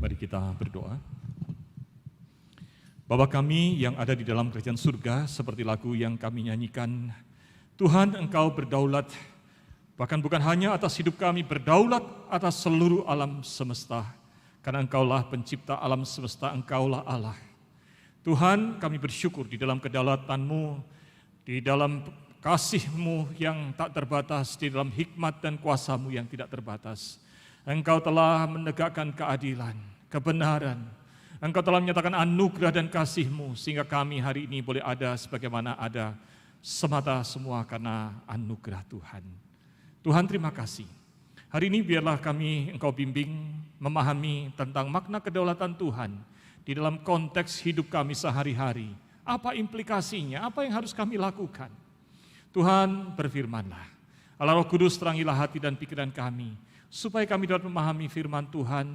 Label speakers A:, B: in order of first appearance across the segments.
A: Mari kita berdoa. Bapa kami yang ada di dalam kerajaan surga, seperti lagu yang kami nyanyikan, Tuhan Engkau berdaulat, bahkan bukan hanya atas hidup kami, berdaulat atas seluruh alam semesta, karena Engkaulah pencipta alam semesta, Engkaulah Allah. Tuhan, kami bersyukur di dalam kedaulatan-Mu, di dalam kasih-Mu yang tak terbatas, di dalam hikmat dan kuasa-Mu yang tidak terbatas. Engkau telah menegakkan keadilan, kebenaran. Engkau telah menyatakan anugerah dan kasih-Mu, sehingga kami hari ini boleh ada sebagaimana ada, semata semua karena anugerah Tuhan. Tuhan, terima kasih. Hari ini biarlah kami Engkau bimbing memahami tentang makna kedaulatan Tuhan di dalam konteks hidup kami sehari-hari. Apa implikasinya, apa yang harus kami lakukan. Tuhan, berfirman-Lah. Allah Roh Kudus, terangilah hati dan pikiran kami, supaya kami dapat memahami firman Tuhan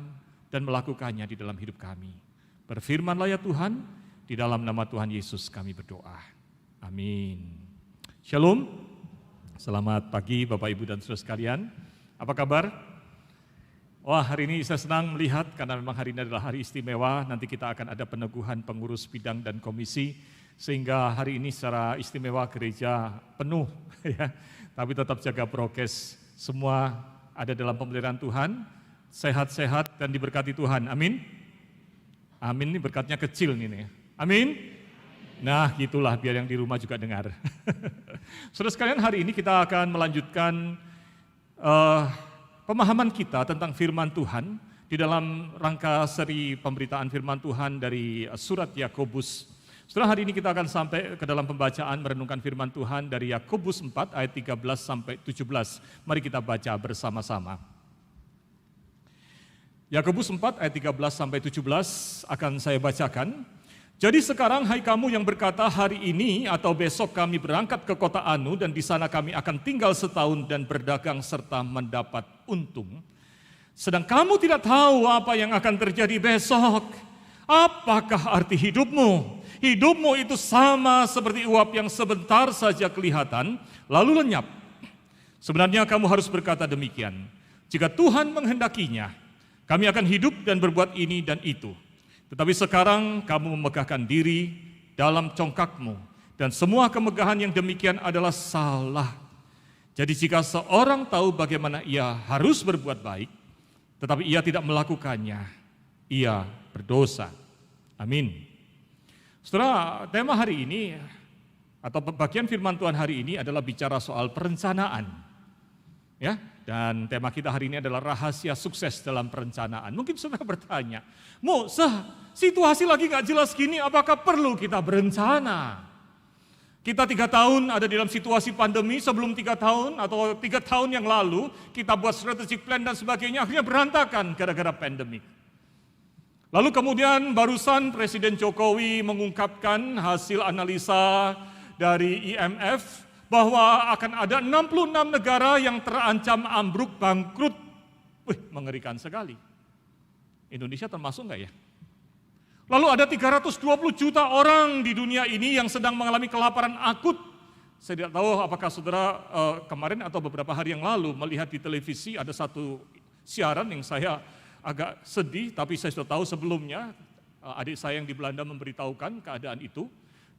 A: dan melakukannya di dalam hidup kami. Berfirman-Lah ya Tuhan, di dalam nama Tuhan Yesus kami berdoa. Amin. Shalom, selamat pagi Bapak Ibu dan saudara sekalian. Apa kabar? Wah, hari ini saya senang melihat karena memang hari ini adalah hari istimewa. Nanti kita akan ada peneguhan pengurus bidang dan komisi, sehingga hari ini secara istimewa gereja penuh, ya. Tapi tetap jaga prokes, semua ada dalam pemeliharaan Tuhan, sehat-sehat dan diberkati Tuhan. Amin. Amin, ini berkatnya kecil nih. Amin. Nah, gitulah biar yang di rumah juga dengar. Saudara sekalian, hari ini kita akan melanjutkan pemahaman kita tentang firman Tuhan di dalam rangka seri pemberitaan firman Tuhan dari surat Yakobus. Setelah hari ini kita akan sampai ke dalam pembacaan merenungkan firman Tuhan dari Yakobus 4 ayat 13 sampai 17. Mari kita baca bersama-sama. Yakobus 4 ayat 13 sampai 17 akan saya bacakan. Jadi sekarang hai kamu yang berkata hari ini atau besok kami berangkat ke kota Anu dan di sana kami akan tinggal setahun dan berdagang serta mendapat untung. Sedang kamu tidak tahu apa yang akan terjadi besok. Apakah arti hidupmu? Hidupmu itu sama seperti uap yang sebentar saja kelihatan, lalu lenyap. Sebenarnya kamu harus berkata demikian. Jika Tuhan menghendakinya, kami akan hidup dan berbuat ini dan itu. Tetapi sekarang kamu memegahkan diri dalam congkakmu, dan semua kemegahan yang demikian adalah salah. Jadi jika seorang tahu bagaimana ia harus berbuat baik, tetapi ia tidak melakukannya, ia berdosa. Amin. Saudara, tema hari ini atau bagian firman Tuhan hari ini adalah bicara soal perencanaan. Ya, dan tema kita hari ini adalah rahasia sukses dalam perencanaan. Mungkin saudara bertanya, situasi lagi gak jelas gini, apakah perlu kita berencana? Kita 3 tahun ada di dalam situasi pandemi, sebelum 3 tahun atau 3 tahun yang lalu, kita buat strategic plan dan sebagainya, akhirnya berantakan gara-gara pandemi. Lalu kemudian barusan Presiden Jokowi mengungkapkan hasil analisa dari IMF bahwa akan ada 66 negara yang terancam ambruk bangkrut. Wih, mengerikan sekali. Indonesia termasuk enggak ya? Lalu ada 320 juta orang di dunia ini yang sedang mengalami kelaparan akut. Saya tidak tahu apakah saudara kemarin atau beberapa hari yang lalu melihat di televisi ada satu siaran yang saya agak sedih, tapi saya sudah tahu sebelumnya, adik saya yang di Belanda memberitahukan keadaan itu.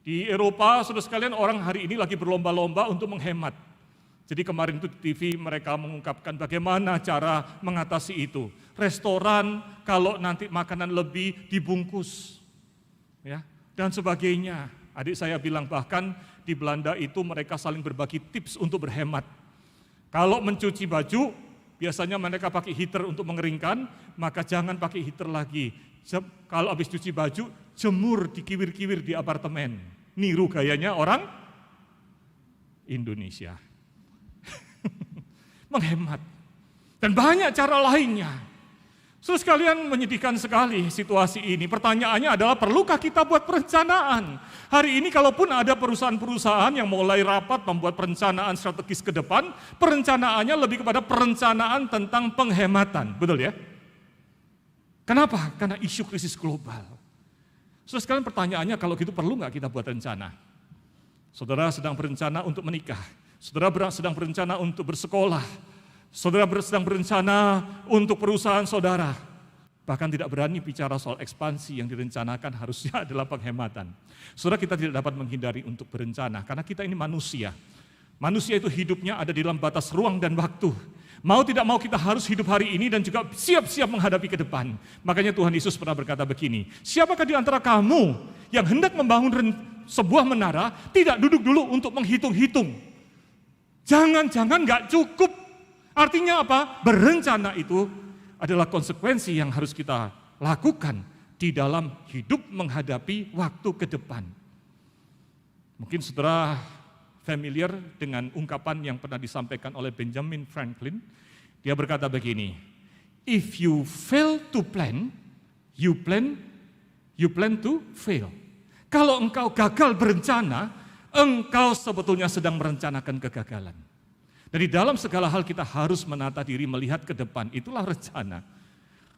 A: Di Eropa, saudara sekalian, orang hari ini lagi berlomba-lomba untuk menghemat. Jadi kemarin itu di TV mereka mengungkapkan bagaimana cara mengatasi itu. Restoran, kalau nanti makanan lebih dibungkus, ya, dan sebagainya. Adik saya bilang bahkan di Belanda itu mereka saling berbagi tips untuk berhemat. Kalau mencuci baju, biasanya mereka pakai heater untuk mengeringkan, maka jangan pakai heater lagi. Kalau habis cuci baju, jemur di kiwir-kiwir di apartemen. Niru gayanya orang Indonesia. Menghemat. Dan banyak cara lainnya. Saudara sekalian, menyedihkan sekali situasi ini. Pertanyaannya adalah, perlukah kita buat perencanaan? Hari ini kalaupun ada perusahaan-perusahaan yang mulai rapat membuat perencanaan strategis ke depan, perencanaannya lebih kepada perencanaan tentang penghematan. Betul ya? Kenapa? Karena isu krisis global. Saudara sekalian, pertanyaannya, kalau gitu perlu nggak kita buat rencana? Saudara sedang berencana untuk menikah, saudara sedang berencana untuk bersekolah, saudara sedang berencana untuk perusahaan saudara. Bahkan tidak berani bicara soal ekspansi, yang direncanakan harusnya adalah penghematan. Saudara, kita tidak dapat menghindari untuk berencana, karena kita ini manusia. Manusia itu hidupnya ada di dalam batas ruang dan waktu. Mau tidak mau kita harus hidup hari ini dan juga siap-siap menghadapi ke depan. Makanya Tuhan Yesus pernah berkata begini, siapakah di antara kamu yang hendak membangun sebuah menara, tidak duduk dulu untuk menghitung-hitung. Jangan-jangan gak cukup. Artinya apa? Berencana itu adalah konsekuensi yang harus kita lakukan di dalam hidup menghadapi waktu ke depan. Mungkin saudara familiar dengan ungkapan yang pernah disampaikan oleh Benjamin Franklin. Dia berkata begini, if you fail to plan, you plan to fail. Kalau engkau gagal berencana, engkau sebetulnya sedang merencanakan kegagalan. Dari dalam segala hal kita harus menata diri, melihat ke depan, itulah rencana.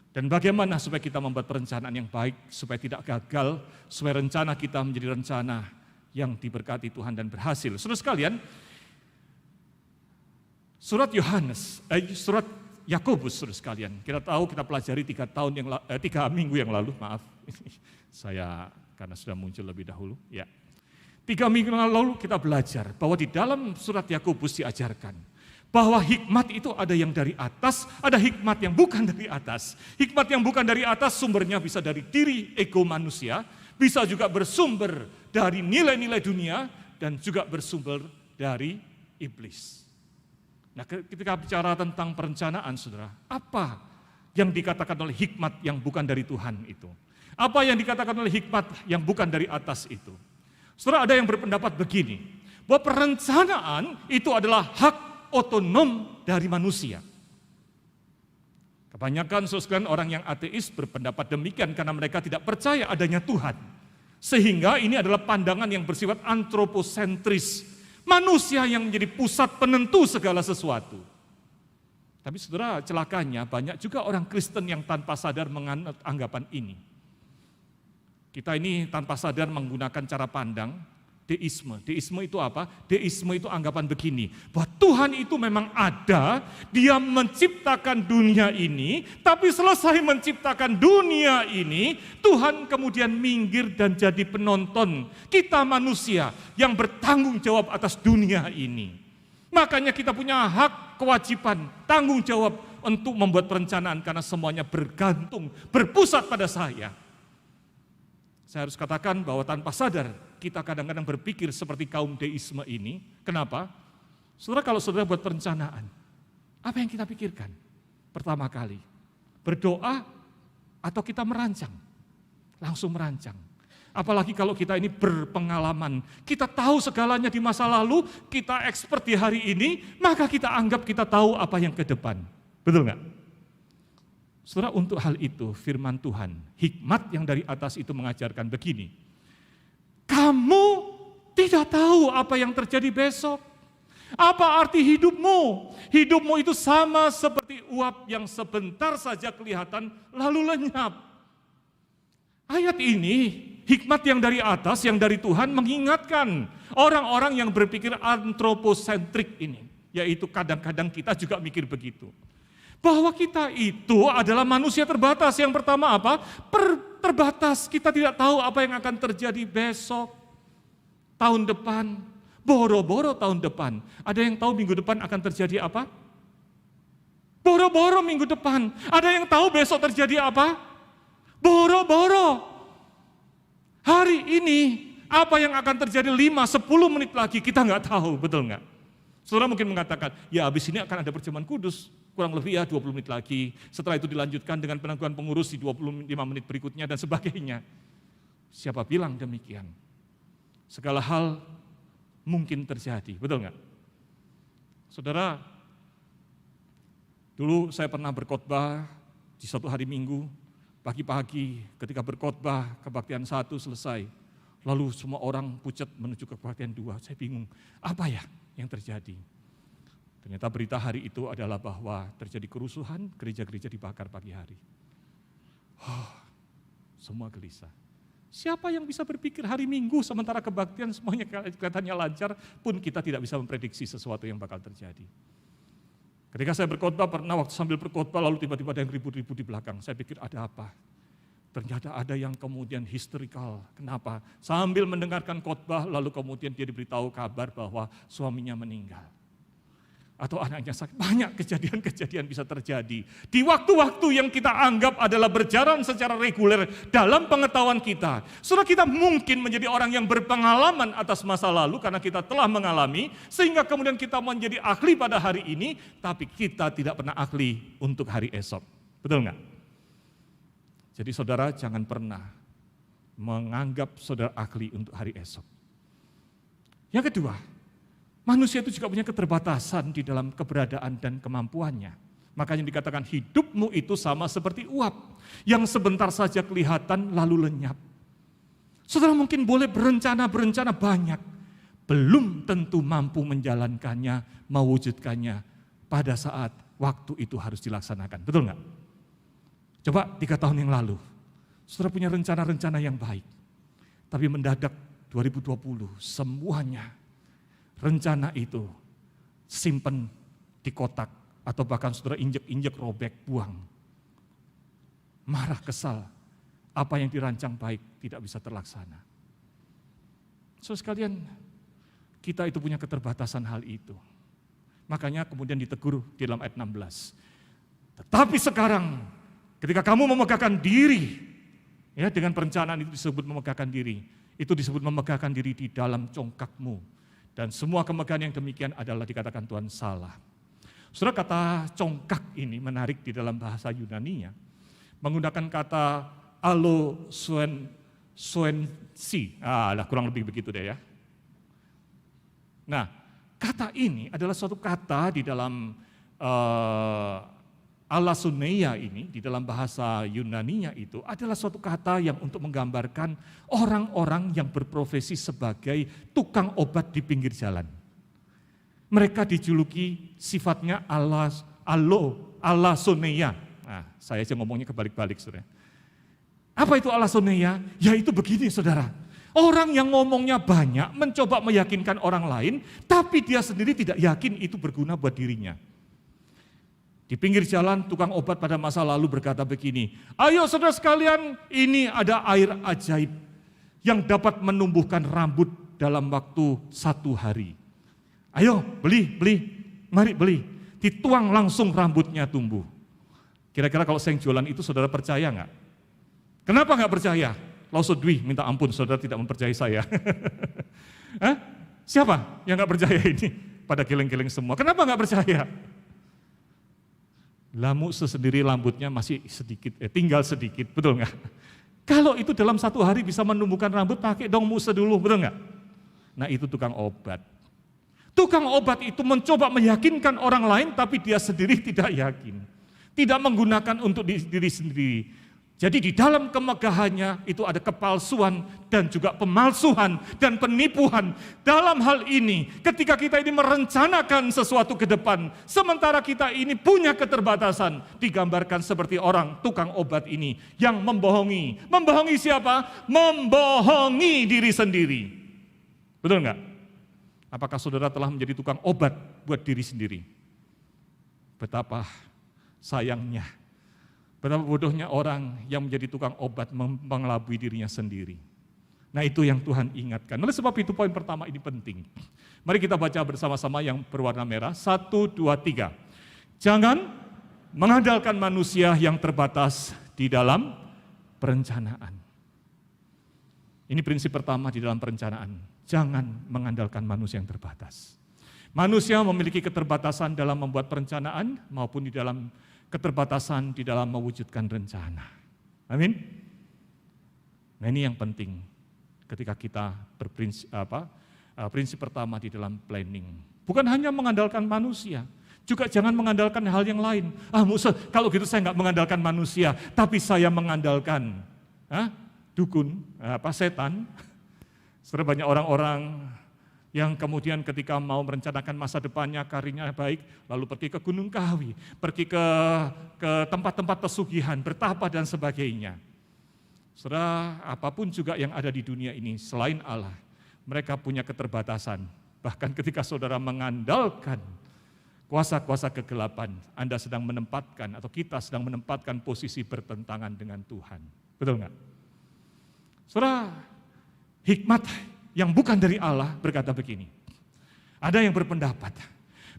A: Dan bagaimana supaya kita membuat perencanaan yang baik, supaya tidak gagal, supaya rencana kita menjadi rencana yang diberkati Tuhan dan berhasil. Saudara sekalian, surat Yakobus, saudara sekalian, kita tahu, kita pelajari 3 minggu yang lalu, maaf, saya karena sudah muncul lebih dahulu, ya. 3 minggu yang lalu kita belajar bahwa di dalam surat Yakobus diajarkan bahwa hikmat itu ada yang dari atas, ada hikmat yang bukan dari atas. Hikmat yang bukan dari atas sumbernya bisa dari diri ego manusia, bisa juga bersumber dari nilai-nilai dunia, dan juga bersumber dari iblis. Nah, ketika bicara tentang perencanaan, saudara, apa yang dikatakan oleh hikmat yang bukan dari Tuhan itu? Apa yang dikatakan oleh hikmat yang bukan dari atas itu? Saudara, ada yang berpendapat begini, bahwa perencanaan itu adalah hak otonom dari manusia. Kebanyakan saudara orang yang ateis berpendapat demikian karena mereka tidak percaya adanya Tuhan. Sehingga ini adalah pandangan yang bersifat antroposentris. Manusia yang menjadi pusat penentu segala sesuatu. Tapi saudara, celakanya banyak juga orang Kristen yang tanpa sadar menganut anggapan ini. Kita ini tanpa sadar menggunakan cara pandang deisme. Deisme itu apa? Deisme itu anggapan begini, bahwa Tuhan itu memang ada, Dia menciptakan dunia ini, tapi selesai menciptakan dunia ini, Tuhan kemudian minggir dan jadi penonton. Kita manusia yang bertanggung jawab atas dunia ini. Makanya kita punya hak, kewajiban, tanggung jawab untuk membuat perencanaan karena semuanya bergantung, berpusat pada saya. Saya harus katakan bahwa tanpa sadar kita kadang-kadang berpikir seperti kaum deisme ini. Kenapa? Saudara, kalau saudara buat perencanaan, apa yang kita pikirkan? Pertama kali, berdoa atau kita merancang? Langsung merancang. Apalagi kalau kita ini berpengalaman, kita tahu segalanya di masa lalu, kita expert di hari ini, maka kita anggap kita tahu apa yang ke depan. Betul nggak? Saudara, untuk hal itu firman Tuhan, hikmat yang dari atas itu mengajarkan begini. Kamu tidak tahu apa yang terjadi besok. Apa arti hidupmu? Hidupmu itu sama seperti uap yang sebentar saja kelihatan lalu lenyap. Ayat ini, hikmat yang dari atas, yang dari Tuhan mengingatkan orang-orang yang berpikir antroposentrik ini. Yaitu kadang-kadang kita juga mikir begitu. Bahwa kita itu adalah manusia terbatas. Yang pertama apa? Terbatas, kita tidak tahu apa yang akan terjadi besok, tahun depan, boro-boro tahun depan. Ada yang tahu minggu depan akan terjadi apa? Boro-boro minggu depan. Ada yang tahu besok terjadi apa? Boro-boro. Hari ini, apa yang akan terjadi 5-10 menit lagi, kita nggak tahu, betul nggak? Saudara mungkin mengatakan, ya habis ini akan ada perjamuan kudus, kurang lebih ya 20 menit lagi. Setelah itu dilanjutkan dengan penangguhan pengurus di 25 menit berikutnya dan sebagainya. Siapa bilang demikian? Segala hal mungkin terjadi, betul nggak? Saudara, dulu saya pernah berkhotbah di suatu hari Minggu, pagi-pagi ketika berkhotbah kebaktian 1 selesai. Lalu semua orang pucat menuju ke kebaktian 2, saya bingung, apa ya yang terjadi? Ternyata berita hari itu adalah bahwa terjadi kerusuhan, gereja-gereja dibakar pagi hari. Semua gelisah. Siapa yang bisa berpikir hari Minggu sementara kebaktian semuanya kelihatannya lancar, pun kita tidak bisa memprediksi sesuatu yang bakal terjadi. Ketika saya berkhotbah, pernah waktu sambil berkhotbah lalu tiba-tiba ada yang ribut-ribut di belakang. Saya pikir ada apa? Ternyata ada yang kemudian histerikal. Kenapa? Sambil mendengarkan khotbah lalu kemudian dia diberitahu kabar bahwa suaminya meninggal. Atau anaknya sakit. Banyak kejadian-kejadian bisa terjadi. Di waktu-waktu yang kita anggap adalah berjalan secara reguler dalam pengetahuan kita. Saudara, kita mungkin menjadi orang yang berpengalaman atas masa lalu karena kita telah mengalami. Sehingga kemudian kita menjadi ahli pada hari ini. Tapi kita tidak pernah ahli untuk hari esok. Betul nggak? Jadi saudara jangan pernah menganggap saudara ahli untuk hari esok. Yang kedua, manusia itu juga punya keterbatasan di dalam keberadaan dan kemampuannya. Makanya dikatakan hidupmu itu sama seperti uap yang sebentar saja kelihatan lalu lenyap. Saudara mungkin boleh berencana banyak, belum tentu mampu menjalankannya, mewujudkannya pada saat waktu itu harus dilaksanakan. Betul nggak? Coba 3 tahun yang lalu, saudara punya rencana-rencana yang baik. Tapi mendadak 2020 semuanya rencana itu simpen di kotak atau bahkan saudara injek-injek, robek, buang. Marah, kesal, apa yang dirancang baik tidak bisa terlaksana. Saudara sekalian, kita itu punya keterbatasan hal itu. Makanya kemudian ditegur di dalam ayat 16. Tetapi sekarang ketika kamu memegahkan diri, ya dengan perencanaan itu disebut memegahkan diri. Itu disebut memegahkan diri di dalam congkakmu. Dan semua kemegahan yang demikian adalah dikatakan Tuhan salah. Saudara, kata congkak ini menarik di dalam bahasa Yunani-nya. Menggunakan kata allosuensi. Kurang lebih begitu deh ya. Nah, kata ini adalah suatu kata di dalam alasuneia ini, di dalam bahasa Yunani-nya itu adalah suatu kata yang untuk menggambarkan orang-orang yang berprofesi sebagai tukang obat di pinggir jalan. Mereka dijuluki sifatnya alasuneia. Nah, saya aja ngomongnya kebalik-balik, saudara. Apa itu alasuneia? Yaitu begini, saudara. Orang yang ngomongnya banyak, mencoba meyakinkan orang lain, tapi dia sendiri tidak yakin itu berguna buat dirinya. Di pinggir jalan, tukang obat pada masa lalu berkata begini, ayo saudara sekalian, ini ada air ajaib yang dapat menumbuhkan rambut dalam waktu 1 hari. Ayo beli, mari beli. Dituang langsung rambutnya tumbuh. Kira-kira kalau saya yang jualan itu saudara percaya nggak? Kenapa nggak percaya? Lauso Dwi minta ampun, saudara tidak mempercayai saya. Siapa yang nggak percaya ini? Pada geleng-geleng semua. Kenapa nggak percaya? Muse sendiri rambutnya masih sedikit, tinggal sedikit, betul nggak? Kalau itu dalam 1 hari bisa menumbuhkan rambut, pakai dong muse dulu, betul nggak? Nah itu tukang obat. Tukang obat itu mencoba meyakinkan orang lain, tapi dia sendiri tidak yakin. Tidak menggunakan untuk diri sendiri. Jadi di dalam kemegahannya itu ada kepalsuan dan juga pemalsuan dan penipuan. Dalam hal ini ketika kita ini merencanakan sesuatu ke depan, sementara kita ini punya keterbatasan, digambarkan seperti orang tukang obat ini yang membohongi. Membohongi siapa? Membohongi diri sendiri. Betul enggak? Apakah saudara telah menjadi tukang obat buat diri sendiri? Betapa sayangnya, betapa bodohnya orang yang menjadi tukang obat mengelabui dirinya sendiri. Nah itu yang Tuhan ingatkan. Oleh sebab itu poin pertama ini penting. Mari kita baca bersama-sama yang berwarna merah. 1, 2, 3. Jangan mengandalkan manusia yang terbatas di dalam perencanaan. Ini prinsip pertama di dalam perencanaan. Jangan mengandalkan manusia yang terbatas. Manusia memiliki keterbatasan dalam membuat perencanaan maupun di dalam keterbatasan di dalam mewujudkan rencana. Amin. Nah ini yang penting ketika kita prinsip pertama di dalam planning. Bukan hanya mengandalkan manusia, juga jangan mengandalkan hal yang lain. Musa, kalau gitu saya nggak mengandalkan manusia, tapi saya mengandalkan dukun, setan. Setelah banyak orang-orang yang kemudian ketika mau merencanakan masa depannya, karirnya baik, lalu pergi ke Gunung Kawi, pergi ke tempat-tempat pesugihan, bertapa dan sebagainya. Saudara, apapun juga yang ada di dunia ini selain Allah, mereka punya keterbatasan. Bahkan ketika saudara mengandalkan kuasa-kuasa kegelapan, Anda sedang menempatkan atau kita sedang menempatkan posisi bertentangan dengan Tuhan. Betul nggak? Saudara, hikmat yang bukan dari Allah berkata begini. Ada yang berpendapat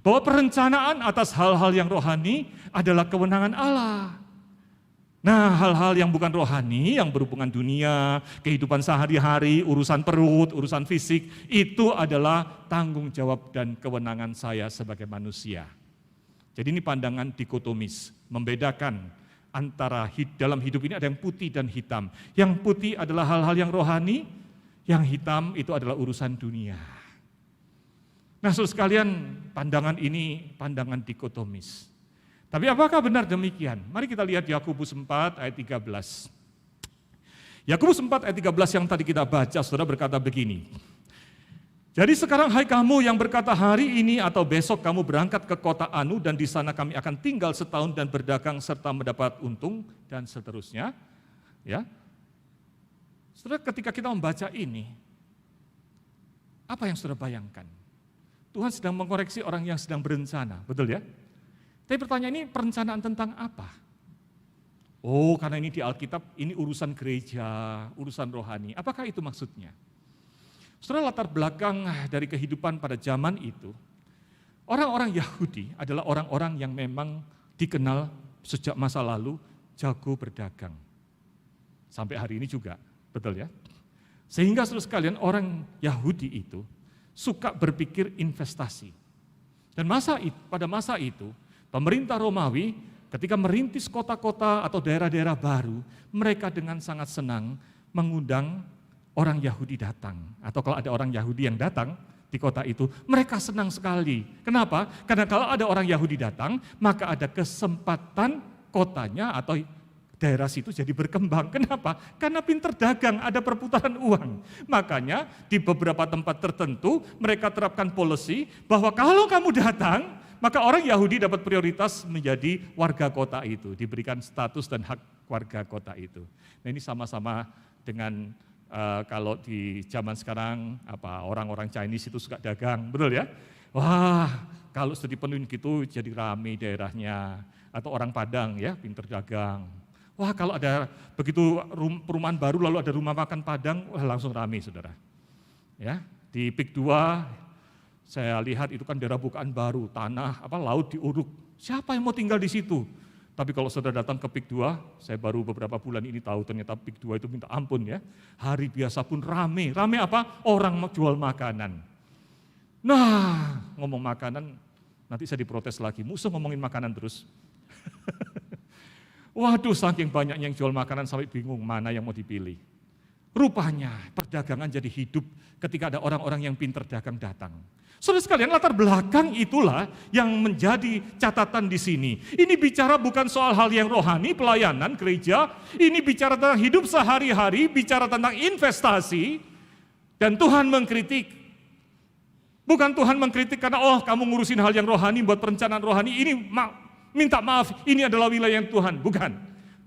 A: bahwa perencanaan atas hal-hal yang rohani adalah kewenangan Allah. Nah, hal-hal yang bukan rohani, yang berhubungan dunia, kehidupan sehari-hari, urusan perut, urusan fisik, itu adalah tanggung jawab dan kewenangan saya sebagai manusia. Jadi ini pandangan dikotomis, membedakan antara dalam hidup ini ada yang putih dan hitam. Yang putih adalah hal-hal yang rohani, yang hitam itu adalah urusan dunia. Nah, saudara sekalian, pandangan ini pandangan dikotomis. Tapi apakah benar demikian? Mari kita lihat Yakobus 4 ayat 13. Yakobus 4 ayat 13 yang tadi kita baca, saudara berkata begini. Jadi sekarang hai kamu yang berkata hari ini atau besok kamu berangkat ke kota Anu dan di sana kami akan tinggal setahun dan berdagang serta mendapat untung dan seterusnya. Ya, saudara, ketika kita membaca ini, apa yang saudara bayangkan? Tuhan sedang mengoreksi orang yang sedang berencana, betul ya? Tapi pertanyaan ini perencanaan tentang apa? Oh, karena ini di Alkitab, ini urusan gereja, urusan rohani. Apakah itu maksudnya? Saudara, latar belakang dari kehidupan pada zaman itu, orang-orang Yahudi adalah orang-orang yang memang dikenal sejak masa lalu jago berdagang. Sampai hari ini juga, betul ya? Sehingga saudara sekalian, orang Yahudi itu suka berpikir investasi. Dan pada masa itu, pemerintah Romawi ketika merintis kota-kota atau daerah-daerah baru, mereka dengan sangat senang mengundang orang Yahudi datang. Atau kalau ada orang Yahudi yang datang di kota itu, mereka senang sekali. Kenapa? Karena kalau ada orang Yahudi datang, maka ada kesempatan kotanya atau daerah situ jadi berkembang. Kenapa? Karena pinter dagang, ada perputaran uang. Makanya di beberapa tempat tertentu mereka terapkan policy bahwa kalau kamu datang, maka orang Yahudi dapat prioritas menjadi warga kota itu, diberikan status dan hak warga kota itu. Nah, ini sama-sama dengan kalau di zaman sekarang orang-orang Chinese itu suka dagang, betul ya? Wah, kalau sudah dipenuhin gitu jadi ramai daerahnya. Atau orang Padang ya, pinter dagang. Wah, kalau ada begitu perumahan baru lalu ada rumah makan Padang, wah langsung ramai, saudara. Ya, di Pik 2 saya lihat itu kan daerah bukaan baru, tanah, laut diuruk. Siapa yang mau tinggal di situ? Tapi kalau saudara datang ke Pik 2, saya baru beberapa bulan ini tahu ternyata Pik 2 itu minta ampun ya. Hari biasa pun rame. Rame apa? Orang jual makanan. Nah, ngomong makanan, nanti saya diprotes lagi. Musuh ngomongin makanan terus. Waduh, saking banyaknya yang jual makanan sampai bingung mana yang mau dipilih. Rupanya perdagangan jadi hidup ketika ada orang-orang yang pintar dagang datang. Saudara sekalian, latar belakang itulah yang menjadi catatan di sini. Ini bicara bukan soal hal yang rohani, pelayanan gereja, ini bicara tentang hidup sehari-hari, bicara tentang investasi, dan Tuhan mengkritik. Bukan Tuhan mengkritik karena kamu ngurusin hal yang rohani, buat perencanaan rohani, ini minta maaf, ini adalah wilayah yang Tuhan. Bukan,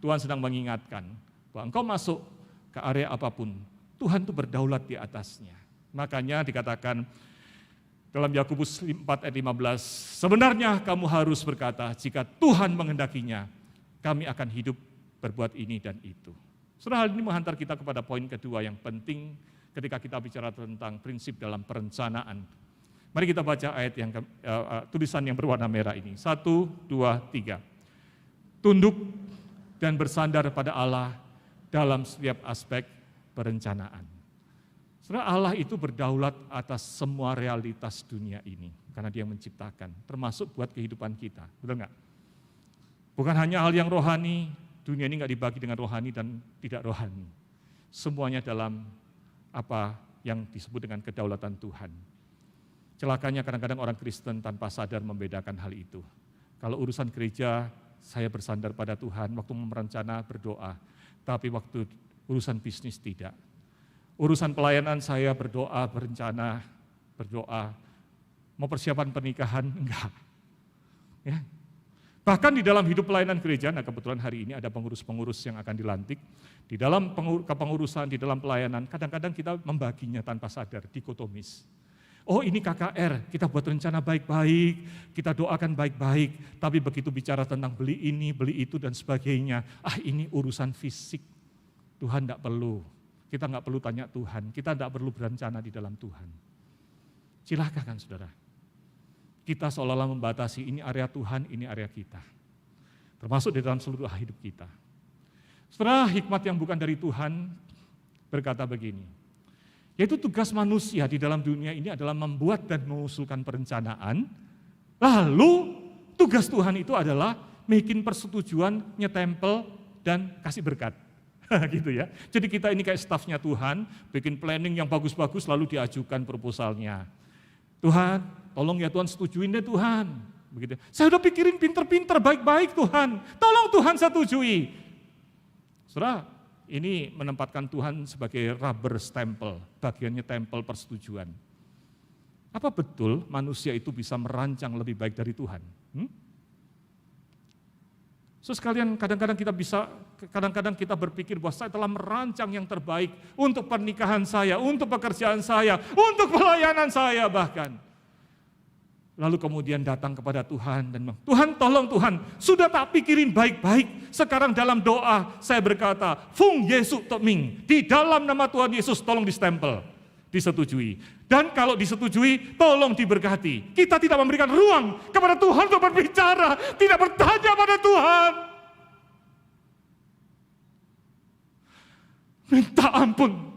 A: Tuhan sedang mengingatkan bahwa engkau masuk ke area apapun, Tuhan itu berdaulat di atasnya. Makanya dikatakan dalam Yakobus 4 ayat 15, sebenarnya kamu harus berkata, jika Tuhan menghendakinya, kami akan hidup berbuat ini dan itu. Saudara, hal ini menghantar kita kepada poin kedua yang penting ketika kita bicara tentang prinsip dalam perencanaan. Mari kita baca ayat yang tulisan yang berwarna merah ini. 1, 2, 3. Tunduk dan bersandar pada Allah dalam setiap aspek perencanaan. Saudara, Allah itu berdaulat atas semua realitas dunia ini karena Dia menciptakan, termasuk buat kehidupan kita, betul nggak? Bukan hanya hal yang rohani, dunia ini nggak dibagi dengan rohani dan tidak rohani. Semuanya dalam apa yang disebut dengan kedaulatan Tuhan. Celakanya kadang-kadang orang Kristen tanpa sadar membedakan hal itu. Kalau urusan gereja, saya bersandar pada Tuhan, waktu merencana berdoa, tapi waktu urusan bisnis tidak. Urusan pelayanan saya berdoa, berencana, berdoa. Mau persiapan pernikahan? Enggak. Ya. Bahkan di dalam hidup pelayanan gereja, nah kebetulan hari ini ada pengurus-pengurus yang akan dilantik. Di dalam kepengurusan, di dalam pelayanan, kadang-kadang kita membaginya tanpa sadar, dikotomis. Oh ini KKR, kita buat rencana baik-baik, kita doakan baik-baik, tapi begitu bicara tentang beli ini, beli itu dan sebagainya, ini urusan fisik, Tuhan tidak perlu, kita nggak perlu tanya Tuhan, kita tidak perlu berencana di dalam Tuhan. Cilaka kan saudara, kita seolah-olah membatasi ini area Tuhan, ini area kita, termasuk di dalam seluruh hidup kita. Saudara, hikmat yang bukan dari Tuhan berkata begini, yaitu tugas manusia di dalam dunia ini adalah membuat dan mengusulkan perencanaan, lalu tugas Tuhan itu adalah bikin persetujuan, nyetempel, dan kasih berkat. Gitu ya. Jadi kita ini kayak stafnya Tuhan, bikin planning yang bagus-bagus lalu diajukan proposalnya. Tuhan, tolong ya Tuhan setujuin deh Tuhan. Begitu. Saya udah pikirin pinter-pinter, baik-baik Tuhan, tolong Tuhan setujui. Saudara, ini menempatkan Tuhan sebagai rubber stempel, bagiannya tempel persetujuan. Apa betul manusia itu bisa merancang lebih baik dari Tuhan? So sekalian kadang-kadang kita berpikir bahwa saya telah merancang yang terbaik untuk pernikahan saya, untuk pekerjaan saya, untuk pelayanan saya bahkan. Lalu kemudian datang kepada Tuhan dan bilang, Tuhan tolong Tuhan, sudah tak pikirin baik-baik. Sekarang dalam doa saya berkata, Fung Yesus Toming, di dalam nama Tuhan Yesus tolong distempel, disetujui. Dan kalau disetujui, tolong diberkati. Kita tidak memberikan ruang kepada Tuhan untuk berbicara, tidak bertanya pada Tuhan. Minta ampun.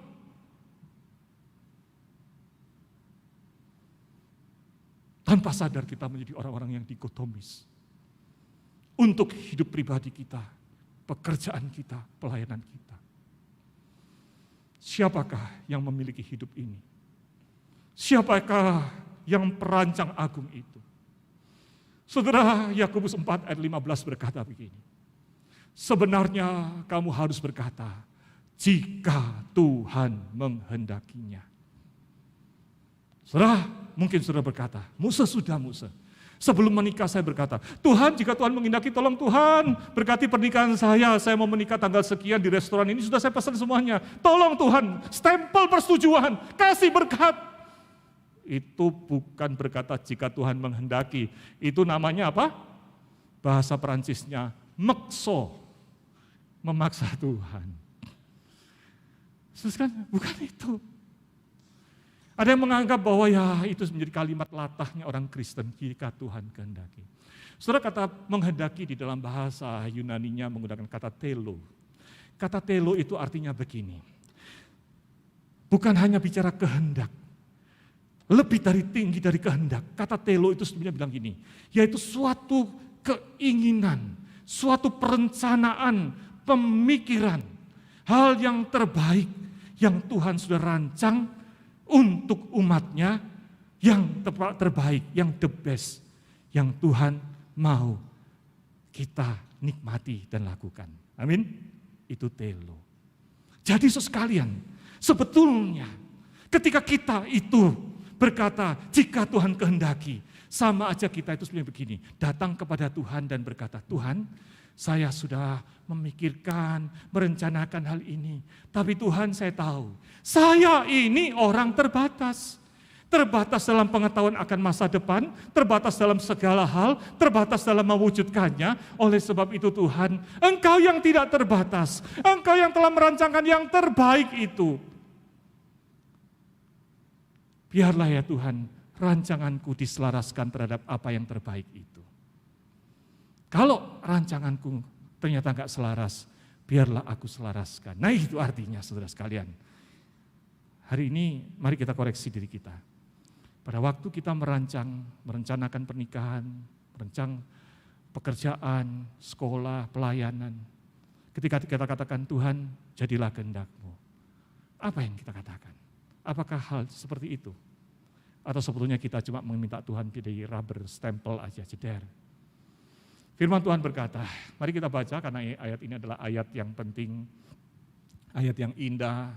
A: Tanpa sadar kita menjadi orang-orang yang dikotomis. Untuk hidup pribadi kita, pekerjaan kita, pelayanan kita. Siapakah yang memiliki hidup ini? Siapakah yang perancang agung itu? Saudara, Yakobus 4 ayat 15 berkata begini. Sebenarnya kamu harus berkata, jika Tuhan menghendakinya. Saudara, mungkin saudara berkata, Musa. Sebelum menikah saya berkata, Tuhan jika Tuhan menghendaki tolong Tuhan berkati pernikahan saya mau menikah tanggal sekian di restoran ini, sudah saya pesan semuanya. Tolong Tuhan, stempel persetujuan, kasih berkat. Itu bukan berkata jika Tuhan menghendaki, itu namanya apa? Bahasa Perancisnya, mekso, memaksa Tuhan. Terus kan, bukan itu. Ada yang menganggap bahwa ya itu menjadi kalimat latahnya orang Kristen jika Tuhan kehendaki. Saudara, kata menghendaki di dalam bahasa Yunaninya menggunakan kata telo. Kata telo itu artinya begini. Bukan hanya bicara kehendak. Lebih dari tinggi dari kehendak. Kata telo itu sebenarnya bilang gini. Yaitu suatu keinginan, suatu perencanaan, pemikiran. Hal yang terbaik yang Tuhan sudah rancang untuk umatnya yang terbaik, yang the best, yang Tuhan mau kita nikmati dan lakukan. Amin. Itu telo. Jadi sekalian, sebetulnya ketika kita itu berkata, jika Tuhan kehendaki, sama aja kita itu sebenarnya begini, datang kepada Tuhan dan berkata, Tuhan, saya sudah memikirkan, merencanakan hal ini. Tapi Tuhan saya tahu, saya ini orang terbatas. Terbatas dalam pengetahuan akan masa depan, terbatas dalam segala hal, terbatas dalam mewujudkannya. Oleh sebab itu Tuhan, Engkau yang tidak terbatas, Engkau yang telah merancangkan yang terbaik itu. Biarlah ya Tuhan, rancanganku diselaraskan terhadap apa yang terbaik itu. Kalau rancanganku ternyata enggak selaras, biarlah aku selaraskan. Nah itu artinya saudara sekalian. Hari ini mari kita koreksi diri kita. Pada waktu kita merencanakan pernikahan, merancang pekerjaan, sekolah, pelayanan. Ketika kita katakan Tuhan, jadilah kehendak-Mu. Apa yang kita katakan? Apakah hal seperti itu? Atau sebetulnya kita cuma meminta Tuhan jadi rubber stempel aja, jeder. Firman Tuhan berkata, mari kita baca karena ayat ini adalah ayat yang penting, ayat yang indah,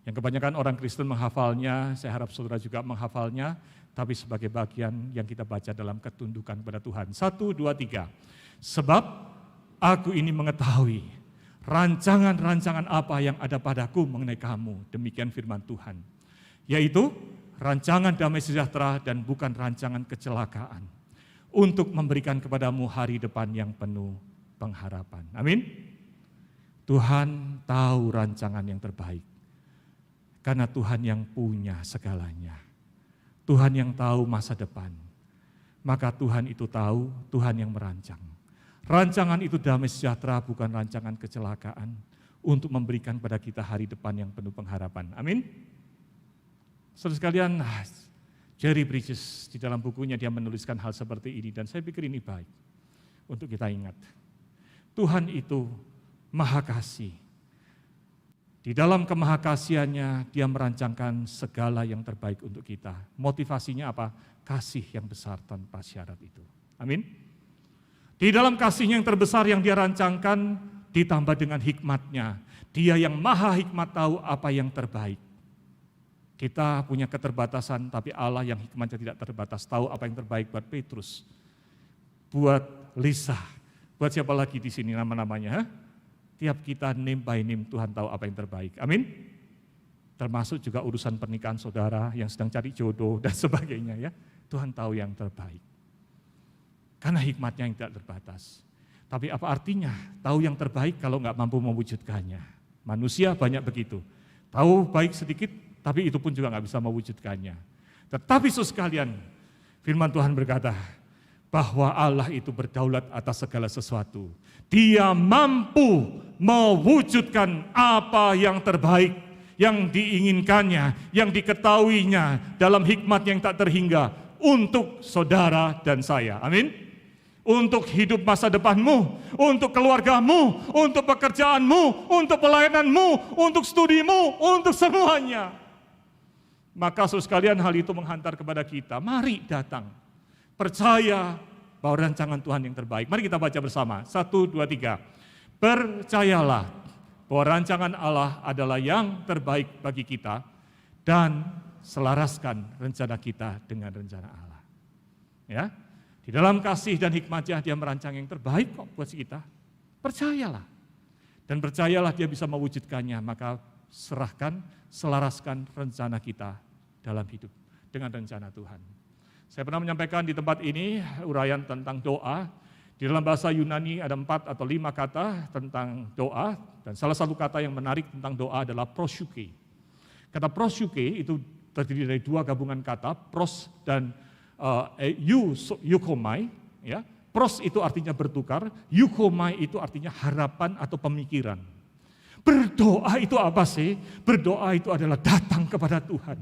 A: yang kebanyakan orang Kristen menghafalnya, saya harap saudara juga menghafalnya, tapi sebagai bagian yang kita baca dalam ketundukan kepada Tuhan. 1, 2, 3. Sebab aku ini mengetahui rancangan-rancangan apa yang ada padaku mengenai kamu, demikian firman Tuhan. Yaitu rancangan damai sejahtera dan bukan rancangan kecelakaan, untuk memberikan kepadamu hari depan yang penuh pengharapan. Amin. Tuhan tahu rancangan yang terbaik, karena Tuhan yang punya segalanya. Tuhan yang tahu masa depan, maka Tuhan itu tahu, Tuhan yang merancang. Rancangan itu damai sejahtera, bukan rancangan kecelakaan, untuk memberikan pada kita hari depan yang penuh pengharapan. Amin. Saudara sekalian, Jerry Bridges di dalam bukunya dia menuliskan hal seperti ini, dan saya pikir ini baik untuk kita ingat. Tuhan itu Maha Kasih. Di dalam kemahakasiannya dia merancangkan segala yang terbaik untuk kita. Motivasinya apa? Kasih yang besar tanpa syarat itu. Amin. Di dalam kasihnya yang terbesar yang dia rancangkan, ditambah dengan hikmatnya. Dia yang maha hikmat tahu apa yang terbaik. Kita punya keterbatasan, tapi Allah yang hikmatnya tidak terbatas tahu apa yang terbaik buat Petrus, buat Lisa, buat siapa lagi di sini nama-namanya. Tiap kita name by name, Tuhan tahu apa yang terbaik. Amin. Termasuk juga urusan pernikahan saudara yang sedang cari jodoh dan sebagainya ya. Tuhan tahu yang terbaik. Karena hikmatnya yang tidak terbatas. Tapi apa artinya tahu yang terbaik kalau nggak mampu mewujudkannya? Manusia banyak begitu. Tahu baik sedikit, tapi itu pun juga nggak bisa mewujudkannya. Tetapi saudara sekalian, firman Tuhan berkata bahwa Allah itu berdaulat atas segala sesuatu. Dia mampu mewujudkan apa yang terbaik, yang diinginkannya, yang diketahuinya dalam hikmat yang tak terhingga untuk saudara dan saya. Amin. Untuk hidup masa depanmu, untuk keluargamu, untuk pekerjaanmu, untuk pelayananmu, untuk studimu, untuk semuanya. Maka saudara sekalian, hal itu menghantar kepada kita, mari datang, percaya bahwa rancangan Tuhan yang terbaik. Mari kita baca bersama, 1, 2, 3. Percayalah bahwa rancangan Allah adalah yang terbaik bagi kita, dan selaraskan rencana kita dengan rencana Allah. Ya, di dalam kasih dan hikmatnya dia merancang yang terbaik kok buat kita. Percayalah. Dan percayalah dia bisa mewujudkannya, maka serahkan, selaraskan rencana kita dalam hidup dengan rencana Tuhan. Saya pernah menyampaikan di tempat ini uraian tentang doa. Di dalam bahasa Yunani ada 4 atau 5 kata tentang doa, dan salah satu kata yang menarik tentang doa adalah proseuche. Kata proseuche itu terdiri dari 2 gabungan kata, pros dan eukomai. Ya. Pros itu artinya bertukar, eukomai itu artinya harapan atau pemikiran. Berdoa itu apa sih? Berdoa itu adalah datang kepada Tuhan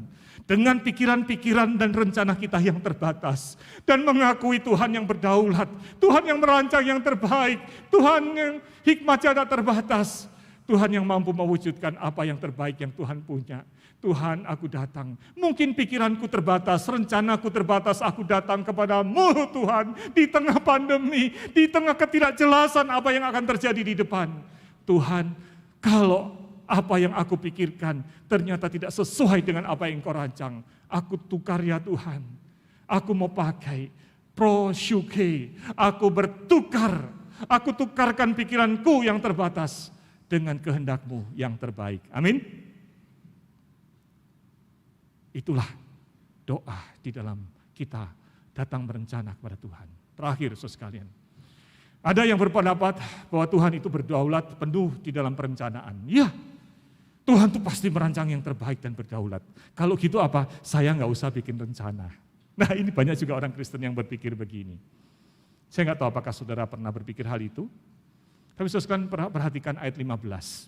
A: dengan pikiran-pikiran dan rencana kita yang terbatas, dan mengakui Tuhan yang berdaulat, Tuhan yang merancang yang terbaik, Tuhan yang hikmatnya tak terbatas, Tuhan yang mampu mewujudkan apa yang terbaik yang Tuhan punya. Tuhan, aku datang. Mungkin pikiranku terbatas, rencanaku terbatas, aku datang kepadamu Tuhan. Di tengah pandemi, di tengah ketidakjelasan apa yang akan terjadi di depan. Tuhan, kalau apa yang aku pikirkan ternyata tidak sesuai dengan apa yang Kau rancang, aku tukar ya Tuhan. Aku mau pakai proseuche, aku bertukar. Aku tukarkan pikiranku yang terbatas dengan kehendak-Mu yang terbaik. Amin. Itulah doa di dalam kita datang berencana kepada Tuhan. Terakhir, saudara sekalian, ada yang berpendapat bahwa Tuhan itu berdaulat penuh di dalam perencanaan. Ya, Tuhan itu pasti merancang yang terbaik dan berdaulat. Kalau gitu apa? Saya nggak usah bikin rencana. Nah, ini banyak juga orang Kristen yang berpikir begini. Saya nggak tahu apakah saudara pernah berpikir hal itu. Tapi saudara sekalian perhatikan ayat 15.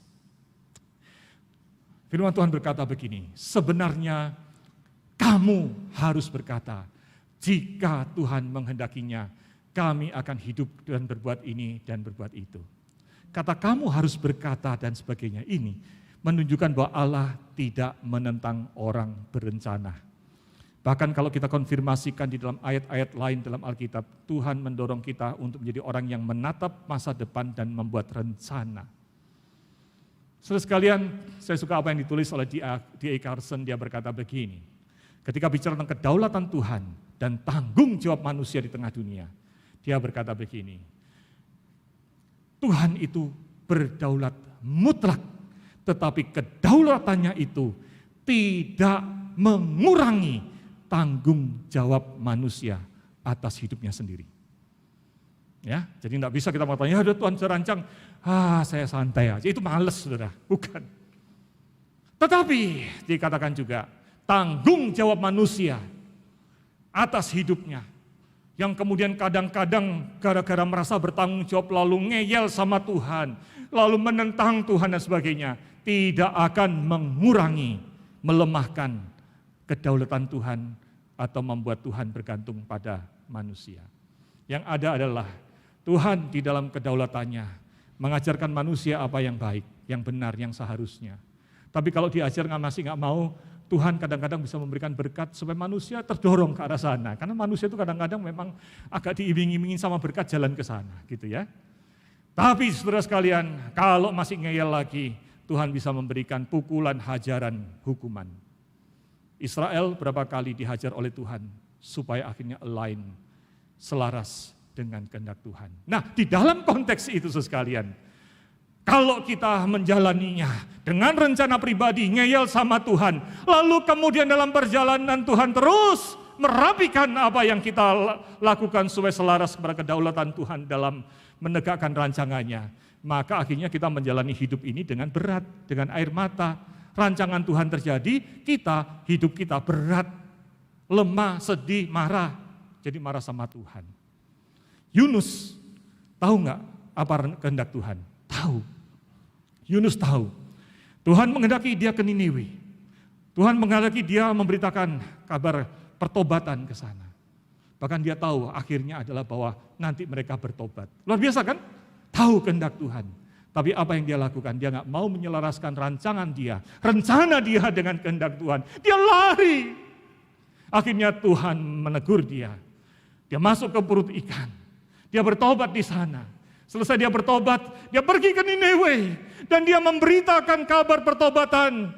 A: Firman Tuhan berkata begini, sebenarnya kamu harus berkata, jika Tuhan menghendakinya, kami akan hidup dan berbuat ini dan berbuat itu. Kata kamu harus berkata dan sebagainya ini menunjukkan bahwa Allah tidak menentang orang berencana. Bahkan kalau kita konfirmasikan di dalam ayat-ayat lain dalam Alkitab, Tuhan mendorong kita untuk menjadi orang yang menatap masa depan dan membuat rencana. Saudara sekalian, saya suka apa yang ditulis oleh D.A. Carson, dia berkata begini, ketika bicara tentang kedaulatan Tuhan dan tanggung jawab manusia di tengah dunia, dia berkata begini, Tuhan itu berdaulat mutlak, tetapi kedaulatannya itu tidak mengurangi tanggung jawab manusia atas hidupnya sendiri. Ya, jadi tidak bisa kita mengatakan, ya udah Tuhan serancang, saya santai aja, itu males saudara, bukan. Tetapi dikatakan juga, tanggung jawab manusia atas hidupnya, yang kemudian kadang-kadang gara-gara merasa bertanggung jawab lalu ngeyel sama Tuhan, lalu menentang Tuhan dan sebagainya, tidak akan mengurangi, melemahkan kedaulatan Tuhan atau membuat Tuhan bergantung pada manusia. Yang ada adalah Tuhan di dalam kedaulatannya mengajarkan manusia apa yang baik, yang benar, yang seharusnya. Tapi kalau diajar masih nggak mau, Tuhan kadang-kadang bisa memberikan berkat supaya manusia terdorong ke arah sana. Karena manusia itu kadang-kadang memang agak diiming-imingin sama berkat jalan ke sana, gitu ya. Tapi saudara sekalian, kalau masih ngeyel lagi, Tuhan bisa memberikan pukulan, hajaran, hukuman. Israel berapa kali dihajar oleh Tuhan supaya akhirnya align, selaras dengan kehendak Tuhan. Nah, di dalam konteks itu sekalian, kalau kita menjalaninya dengan rencana pribadi, ngeyel sama Tuhan, lalu kemudian dalam perjalanan Tuhan terus merapikan apa yang kita lakukan supaya selaras kepada kedaulatan Tuhan dalam menegakkan rancangannya, maka akhirnya kita menjalani hidup ini dengan berat, dengan air mata. Rancangan Tuhan terjadi, hidup kita berat, lemah, sedih, marah. Jadi marah sama Tuhan. Yunus tahu nggak apa kehendak Tuhan? Tahu. Yunus tahu. Tuhan menghendaki dia ke Niniwe. Tuhan menghendaki dia memberitakan kabar pertobatan ke sana. Bahkan dia tahu akhirnya adalah bahwa nanti mereka bertobat. Luar biasa kan? Tahu kehendak Tuhan. Tapi apa yang dia lakukan? Dia nggak mau menyelaraskan rancangan dia, rencana dia dengan kehendak Tuhan. Dia lari. Akhirnya Tuhan menegur dia. Dia masuk ke perut ikan. Dia bertobat di sana. Selesai dia bertobat, dia pergi ke Niniwe. Dan dia memberitakan kabar pertobatan.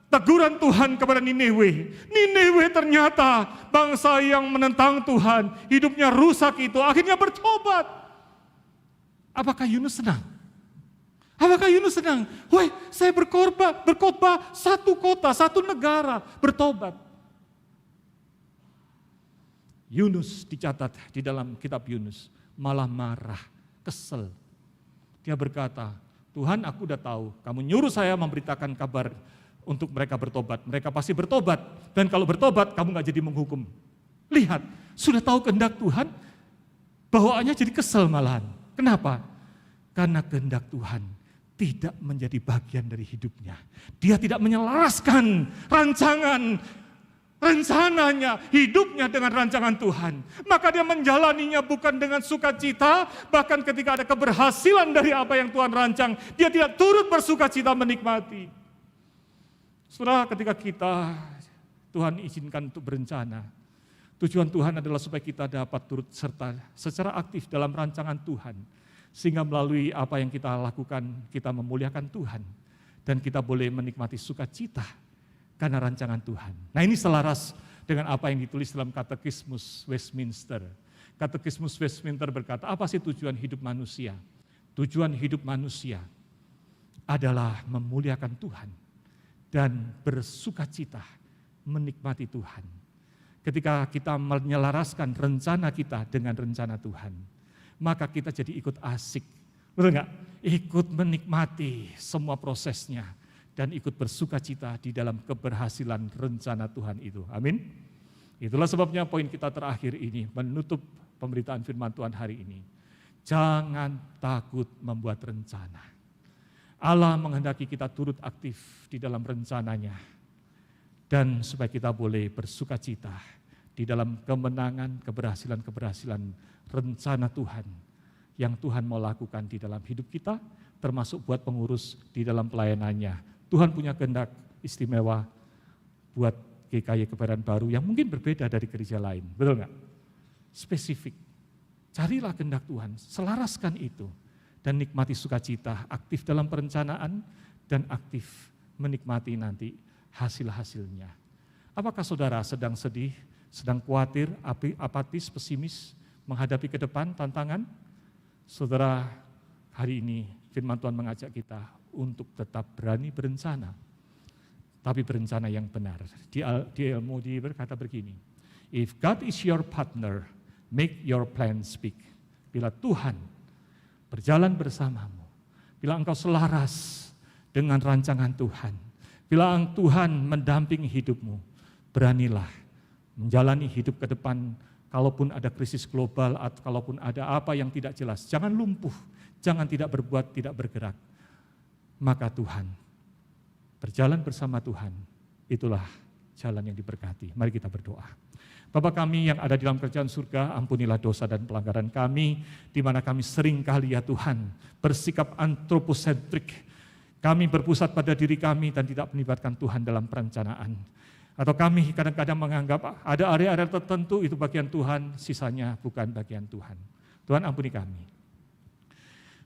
A: Teguran Tuhan kepada Niniwe. Niniwe ternyata bangsa yang menentang Tuhan. Hidupnya rusak itu, akhirnya bertobat. Apakah Yunus senang? Apakah Yunus senang? Woi, saya berkhotbah satu kota, satu negara bertobat. Yunus dicatat di dalam kitab Yunus malah marah, kesel. Dia berkata, Tuhan aku udah tahu, kamu nyuruh saya memberitakan kabar untuk mereka bertobat. Mereka pasti bertobat, dan kalau bertobat kamu gak jadi menghukum. Lihat, sudah tahu kehendak Tuhan, bawaannya jadi kesel malahan. Kenapa? Karena kehendak Tuhan tidak menjadi bagian dari hidupnya. Dia tidak menyelaraskan rencananya, hidupnya dengan rancangan Tuhan. Maka dia menjalaninya bukan dengan sukacita, bahkan ketika ada keberhasilan dari apa yang Tuhan rancang, dia tidak turut bersukacita menikmati. Saudara, ketika Tuhan izinkan untuk berencana, tujuan Tuhan adalah supaya kita dapat turut serta secara aktif dalam rancangan Tuhan. Sehingga melalui apa yang kita lakukan, kita memuliakan Tuhan. Dan kita boleh menikmati sukacita karena rancangan Tuhan. Nah, ini selaras dengan apa yang ditulis dalam Katekismus Westminster. Katekismus Westminster berkata, apa sih tujuan hidup manusia? Tujuan hidup manusia adalah memuliakan Tuhan dan bersukacita menikmati Tuhan. Ketika kita menyelaraskan rencana kita dengan rencana Tuhan, maka kita jadi ikut asik, betul nggak? Ikut menikmati semua prosesnya dan ikut bersukacita di dalam keberhasilan rencana Tuhan itu. Amin. Itulah sebabnya poin kita terakhir ini menutup pemberitaan firman Tuhan hari ini. Jangan takut membuat rencana. Allah menghendaki kita turut aktif di dalam rencananya dan supaya kita boleh bersukacita di dalam kemenangan, keberhasilan rencana Tuhan yang Tuhan mau lakukan di dalam hidup kita, termasuk buat pengurus di dalam pelayanannya. Tuhan punya kehendak istimewa buat GKY Kebayoran Baru yang mungkin berbeda dari gereja lain, betul nggak? Spesifik. Carilah kehendak Tuhan, selaraskan itu, dan nikmati sukacita, aktif dalam perencanaan, dan aktif menikmati nanti hasil-hasilnya. Apakah saudara sedang sedih, sedang khawatir, apatis, pesimis, menghadapi ke depan tantangan? Saudara, hari ini firman Tuhan mengajak kita untuk tetap berani berencana. tapi berencana yang benar. D.L. Moody berkata begini, if God is your partner, make your plan speak. Bila Tuhan berjalan bersamamu, bila engkau selaras dengan rancangan Tuhan, bila Tuhan mendampingi hidupmu, beranilah menjalani hidup ke depan. Kalaupun ada krisis global atau kalaupun ada apa yang tidak jelas, jangan lumpuh, jangan tidak berbuat, tidak bergerak. Maka Tuhan, berjalan bersama Tuhan, itulah jalan yang diberkati. Mari kita berdoa. Bapa kami yang ada di dalam kerajaan surga, ampunilah dosa dan pelanggaran kami, di mana kami sering kali ya Tuhan, bersikap antroposentrik. Kami berpusat pada diri kami dan tidak melibatkan Tuhan dalam perencanaan. Atau kami kadang-kadang menganggap ada area-area tertentu itu bagian Tuhan, sisanya bukan bagian Tuhan. Tuhan ampuni kami.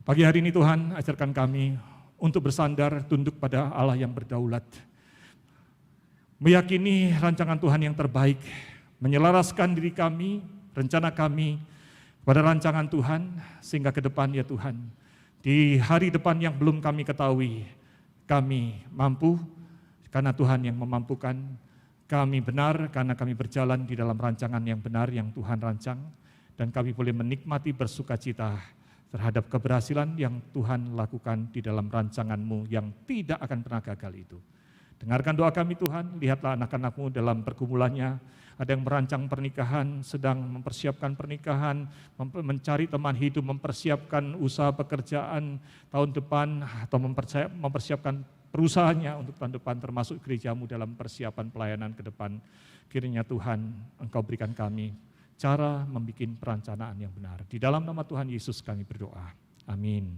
A: Pagi hari ini Tuhan ajarkan kami untuk bersandar tunduk pada Allah yang berdaulat. Meyakini rancangan Tuhan yang terbaik, menyelaraskan diri kami, rencana kami pada rancangan Tuhan, sehingga ke depan ya Tuhan, di hari depan yang belum kami ketahui, kami mampu karena Tuhan yang memampukan. Kami benar karena kami berjalan di dalam rancangan yang benar yang Tuhan rancang, dan kami boleh menikmati bersukacita terhadap keberhasilan yang Tuhan lakukan di dalam rancangan-Mu yang tidak akan pernah gagal itu. Dengarkan doa kami Tuhan, lihatlah anak-anak-Mu dalam pergumulannya, ada yang merancang pernikahan, sedang mempersiapkan pernikahan, mencari teman hidup, mempersiapkan usaha pekerjaan tahun depan, atau mempersiapkan perusahaannya untuk tahun depan, termasuk gerejamu dalam persiapan pelayanan ke depan. Kiranya Tuhan, Engkau berikan kami cara membuat perencanaan yang benar. Di dalam nama Tuhan Yesus kami berdoa. Amin.